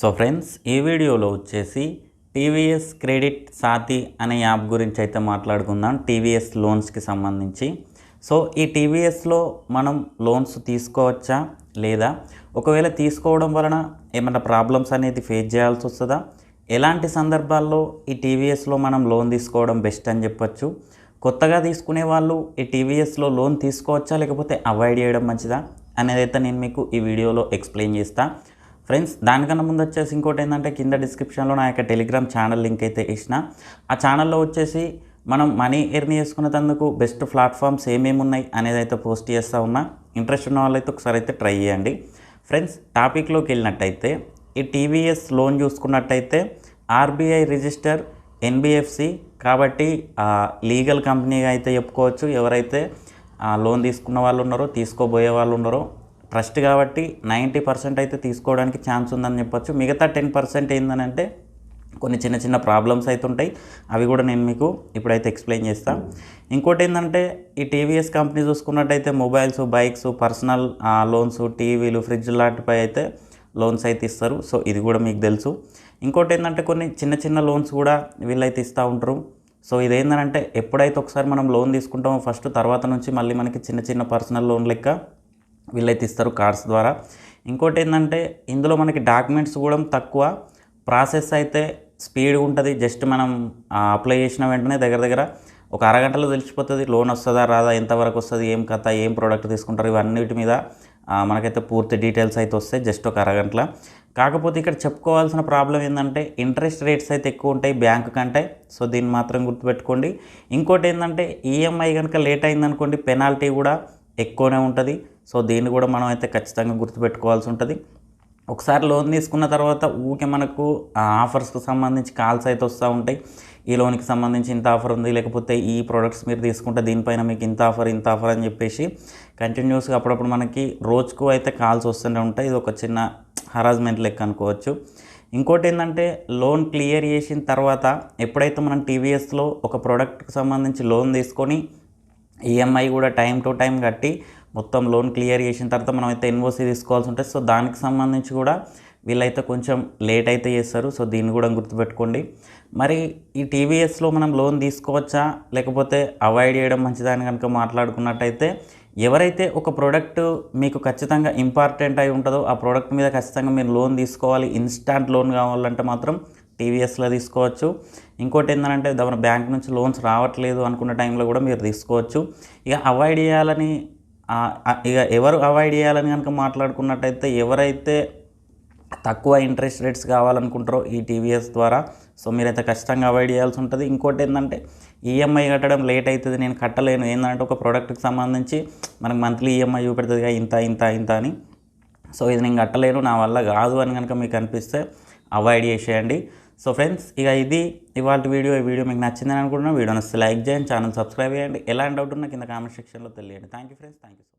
So friends, ఈ వీడియోలో వచ్చేసి టీవీఎస్ క్రెడిట్ సాతి అనే యాప్ గురించి అయితే మాట్లాడుకుందాం. టీవీఎస్ లోన్స్కి సంబంధించి. సో ఈ టీవీఎస్లో మనం లోన్స్ తీసుకోవచ్చా లేదా, ఒకవేళ తీసుకోవడం వలన ఏమైనా ప్రాబ్లమ్స్ అనేది ఫేస్ చేయాల్సి వస్తుందా, ఎలాంటి సందర్భాల్లో ఈ టీవీఎస్లో మనం లోన్ తీసుకోవడం బెస్ట్ అని చెప్పొచ్చు, కొత్తగా తీసుకునే వాళ్ళు ఈ టీవీఎస్లో లోన్ తీసుకోవచ్చా లేకపోతే అవాయిడ్ చేయడం మంచిదా అనేది అయితే నేను మీకు ఈ వీడియోలో ఎక్స్ప్లెయిన్ చేస్తాను. ఫ్రెండ్స్, దానికన్నా ముందు వచ్చేసి ఇంకోటి ఏంటంటే, కింద డిస్క్రిప్షన్లో నా యొక్క టెలిగ్రామ్ ఛానల్ లింక్ అయితే ఇచ్చిన. ఆ ఛానల్లో వచ్చేసి మనం మనీ ఎర్న్ చేసుకునేందుకు బెస్ట్ ప్లాట్ఫామ్స్ ఏమేమి ఉన్నాయి అనేది అయితే పోస్ట్ చేస్తూ ఉన్నా. ఇంట్రెస్ట్ ఉన్న వాళ్ళైతే ఒకసారి అయితే ట్రై చేయండి. ఫ్రెండ్స్, టాపిక్లోకి వెళ్ళినట్టయితే ఈ టీవీఎస్ లోన్ చూసుకున్నట్టయితే ఆర్బీఐ రిజిస్టర్ ఎన్బిఎఫ్సి కాబట్టి లీగల్ కంపెనీగా అయితే చెప్పుకోవచ్చు. ఎవరైతే లోన్ తీసుకున్న వాళ్ళు ఉన్నారో, తీసుకోబోయే వాళ్ళు ఉన్నారో, ట్రస్ట్ కాబట్టి 90% అయితే తీసుకోవడానికి ఛాన్స్ ఉందని చెప్పొచ్చు. మిగతా 10% ఏంటంటే కొన్ని చిన్న చిన్న ప్రాబ్లమ్స్ అయితే ఉంటాయి. అవి కూడా నేను మీకు ఇప్పుడైతే ఎక్స్ప్లెయిన్ చేస్తాను. ఇంకోటి ఏంటంటే, ఈ టీవీఎస్ కంపెనీ చూసుకున్నట్టయితే మొబైల్స్, బైక్స్, పర్సనల్ లోన్స్, టీవీలు, ఫ్రిడ్జ్ లాంటిపై అయితే లోన్స్ అయితే ఇస్తారు. సో ఇది కూడా మీకు తెలుసు. ఇంకోటి ఏంటంటే, కొన్ని చిన్న చిన్న లోన్స్ కూడా వీళ్ళైతే ఇస్తూ ఉంటారు. సో ఇదేంటంటే, ఎప్పుడైతే ఒకసారి మనం లోన్ తీసుకుంటామో ఫస్ట్, తర్వాత నుంచి మళ్ళీ మనకి చిన్న చిన్న పర్సనల్ లోన్ లెక్క వీళ్ళైతే ఇస్తారు కార్డ్స్ ద్వారా. ఇంకోటి ఏంటంటే, ఇందులో మనకి డాక్యుమెంట్స్ కూడా తక్కువ, ప్రాసెస్ అయితే స్పీడ్గా ఉంటుంది. జస్ట్ మనం అప్లై చేసిన వెంటనే దగ్గర ఒక అరగంటలో తెలిసిపోతుంది లోన్ వస్తుందా రాదా, ఎంతవరకు వస్తుంది, ఏం కథ, ఏం ప్రోడక్ట్ తీసుకుంటారు, ఇవన్నిటి మీద మనకైతే పూర్తి డీటెయిల్స్ అయితే వస్తాయి జస్ట్ ఒక అరగంటలో. కాకపోతే ఇక్కడ చెప్పుకోవాల్సిన ప్రాబ్లం ఏంటంటే, ఇంట్రెస్ట్ రేట్స్ అయితే ఎక్కువ ఉంటాయి బ్యాంకు కంటే. సో దీన్ని మాత్రం గుర్తుపెట్టుకోండి. ఇంకోటి ఏంటంటే, ఈఎంఐ కనుక లేట్ అయిందనుకోండి, పెనాల్టీ కూడా ఎక్కువనే ఉంటుంది. సో దీన్ని కూడా మనం అయితే ఖచ్చితంగా గుర్తుపెట్టుకోవాల్సి ఉంటుంది. ఒకసారి లోన్ తీసుకున్న తర్వాత ఊకే మనకు ఆఫర్స్కి సంబంధించి కాల్స్ అయితే వస్తూ ఉంటాయి. ఈ లోన్కి సంబంధించి ఇంత ఆఫర్ ఉంది, లేకపోతే ఈ ప్రోడక్ట్స్ మీరు తీసుకుంటే దీనిపైన మీకు ఇంత ఆఫర్ అని చెప్పేసి కంటిన్యూస్గా అప్పుడప్పుడు మనకి రోజుకు అయితే కాల్స్ వస్తూనే ఉంటాయి. ఇది ఒక చిన్న హరాస్మెంట్ లెక్క అనుకోవచ్చు. ఇంకోటి ఏంటంటే, లోన్ క్లియర్ చేసిన తర్వాత ఎప్పుడైతే మనం టీవీఎస్లో ఒక ప్రోడక్ట్కి సంబంధించి లోన్ తీసుకొని ఈఎంఐ కూడా టైం టు టైం కట్టి మొత్తం లోన్ క్లియర్ చేసిన తర్వాత మనం అయితే ఎన్ఓసి తీసుకోవాల్సి ఉంటుంది. సో దానికి సంబంధించి కూడా వీళ్ళైతే కొంచెం లేట్ అయితే చేస్తారు. సో దీన్ని కూడా గుర్తుపెట్టుకోండి. మరి ఈ టీవీఎస్లో మనం లోన్ తీసుకోవచ్చా లేకపోతే అవాయిడ్ చేయడం మంచిదని కనుక మాట్లాడుకున్నట్టయితే, ఎవరైతే ఒక ప్రోడక్ట్ మీకు ఖచ్చితంగా ఇంపార్టెంట్ అయి ఉంటుందో ఆ ప్రోడక్ట్ మీద ఖచ్చితంగా మీరు లోన్ తీసుకోవాలి, ఇన్స్టాంట్ లోన్ కావాలంటే మాత్రం టీవీఎస్లో తీసుకోవచ్చు. ఇంకోటి ఏంటంటే, మన బ్యాంక్ నుంచి లోన్స్ రావట్లేదు అనుకున్న టైంలో కూడా మీరు తీసుకోవచ్చు. ఇక అవాయిడ్ చేయాలని ఎవరు అవాయిడ్ చేయాలని కనుక మాట్లాడుకున్నట్టయితే, ఎవరైతే తక్కువ ఇంట్రెస్ట్ రేట్స్ కావాలనుకుంటారో ఈ టీవీఎస్ ద్వారా, సో మీరైతే ఖచ్చితంగా అవాయిడ్ చేయాల్సి ఉంటుంది. ఇంకోటి ఏంటంటే, ఈఎంఐ కట్టడం లేట్ అవుతుంది, నేను కట్టలేను. ఏంటంటే, ఒక ప్రోడక్ట్కి సంబంధించి మనకు మంత్లీ ఈఎంఐ చూపెడుతుందిగా ఇంత అని. సో ఇది నేను కట్టలేను, నా వల్ల కాదు అని కనుక మీకు అనిపిస్తే అవాయిడ్ చేసేయండి. సో ఫ్రెండ్స్, ఇక ఇది ఇవాళ వీడియో. ఈ వీడియో మీకు నచ్చిందని అనుకుంటున్నాను. వీడియో నచ్చితే లైక్ చేయండి, ఛానల్ సబ్స్క్రైబ్ చేయండి. ఎలాంటి డౌట్ ఉన్నా కింద కామెంట్ సెక్షన్లో తెలియండి. Thank you friends, thank you.